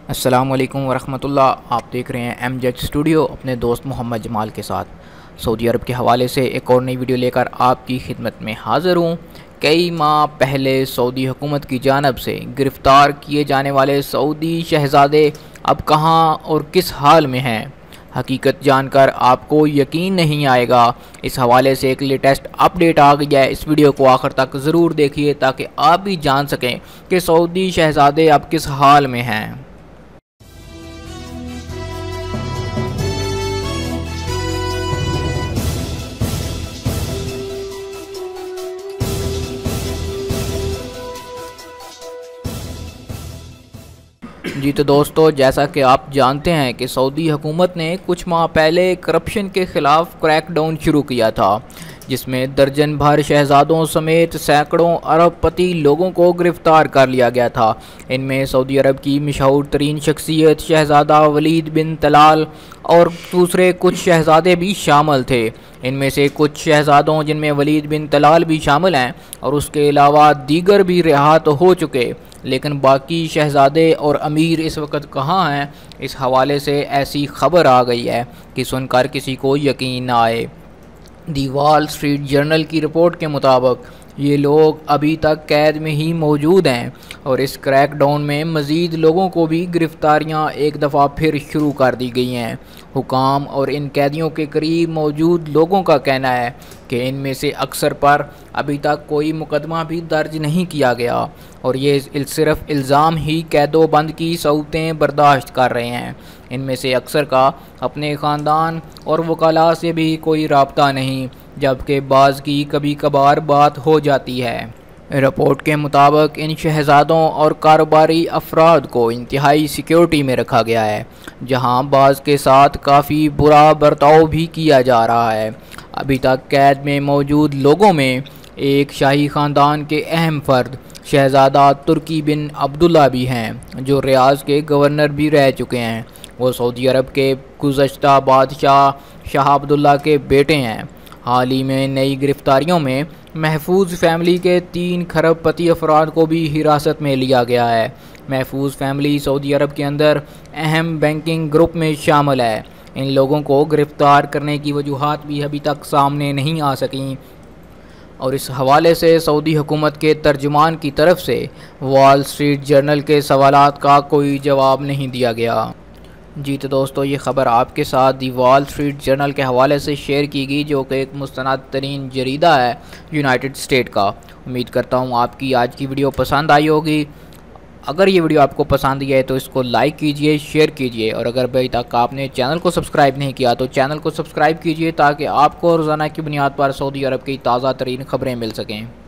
अस्सलाम वालेकुम वरहमतुल्लाह। आप देख रहे हैं एमजेड स्टूडियो अपने दोस्त मोहम्मद जमाल के साथ। सऊदी अरब के हवाले से एक और नई वीडियो लेकर आपकी खिदमत में हाज़िर हूँ। कई माह पहले सऊदी हुकूमत की जानब से गिरफ़्तार किए जाने वाले सऊदी शहज़ादे अब कहाँ और किस हाल में हैं, हकीकत जानकर आपको यकीन नहीं आएगा। इस हवाले से एक लेटेस्ट अपडेट आ गई है। इस वीडियो को आखिर तक ज़रूर देखिए ताकि आप भी जान सकें कि सऊदी शहज़ादे अब किस हाल में हैं। जी तो दोस्तों, जैसा कि आप जानते हैं कि सऊदी हुकूमत ने कुछ माह पहले करप्शन के ख़िलाफ़ क्रैकडाउन शुरू किया था, जिसमें दर्जन भर शहज़ादों समेत सैकड़ों अरबपति लोगों को गिरफ़्तार कर लिया गया था। इनमें सऊदी अरब की मशहूर तरीन शख्सियत शहज़ादा वलीद बिन तलाल और दूसरे कुछ शहज़ादे भी शामिल थे। इनमें से कुछ शहज़ादों, जिनमें वलीद बिन तलाल भी शामिल हैं, और उसके अलावा दीगर भी रिहा तो हो चुके, लेकिन बाकी शहज़ादे और अमीर इस वक्त कहाँ हैं, इस हवाले से ऐसी खबर आ गई है कि सुनकर किसी को यकीन ना आए। दी वॉल स्ट्रीट जर्नल की रिपोर्ट के मुताबिक ये लोग अभी तक कैद में ही मौजूद हैं और इस क्रैकडाउन में मज़ीद लोगों को भी गिरफ़्तारियाँ एक दफ़ा फिर शुरू कर दी गई हैं। हुकाम और इन कैदियों के करीब मौजूद लोगों का कहना है कि इनमें से अक्सर पर अभी तक कोई मुकदमा भी दर्ज नहीं किया गया और ये सिर्फ इल्ज़ाम ही कैदोबंद की सऊतें बर्दाश्त कर रहे हैं। इनमें से अक्सर का अपने ख़ानदान और वकाला से भी कोई राब्ता नहीं, जबकि बाज़ की कभी कभार बात हो जाती है। रिपोर्ट के मुताबिक इन शहज़ादों और कारोबारी अफराद को इंतहाई सिक्योरिटी में रखा गया है, जहां बाज़ के साथ काफ़ी बुरा बर्ताव भी किया जा रहा है। अभी तक कैद में मौजूद लोगों में एक शाही ख़ानदान के अहम फ़र्द शहज़ादा तुर्की बिन अब्दुल्ला भी हैं, जो रियाज़ के गवर्नर भी रह चुके हैं। वो सऊदी अरब के गुज़श्ता बादशाह शाह अब्दुल्ला के बेटे हैं। हाल ही में नई गिरफ़्तारियों में महफूज फैमिली के 3 खरबपति अफराद को भी हिरासत में लिया गया है। महफूज फैमिली सऊदी अरब के अंदर अहम बैंकिंग ग्रुप में शामिल है। इन लोगों को गिरफ़्तार करने की वजूहात भी अभी तक सामने नहीं आ सकीं और इस हवाले से सऊदी हुकूमत के तर्जुमान की तरफ से वॉल स्ट्रीट जर्नल के सवालात का कोई जवाब नहीं दिया गया। जी तो दोस्तों, ये ख़बर आपके साथ दी वॉल स्ट्रीट जर्नल के हवाले से शेयर की गई, जो कि एक मुस्तनद तरीन जरीदा है यूनाइटेड स्टेट का। उम्मीद करता हूँ आपकी आज की वीडियो पसंद आई होगी। अगर ये वीडियो आपको पसंद आई है तो इसको लाइक कीजिए, शेयर कीजिए, और अगर अभी तक आपने चैनल को सब्सक्राइब नहीं किया तो चैनल को सब्सक्राइब कीजिए ताकि आपको रोज़ाना की बुनियाद पर सऊदी अरब की ताज़ा तरीन ख़बरें मिल सकें।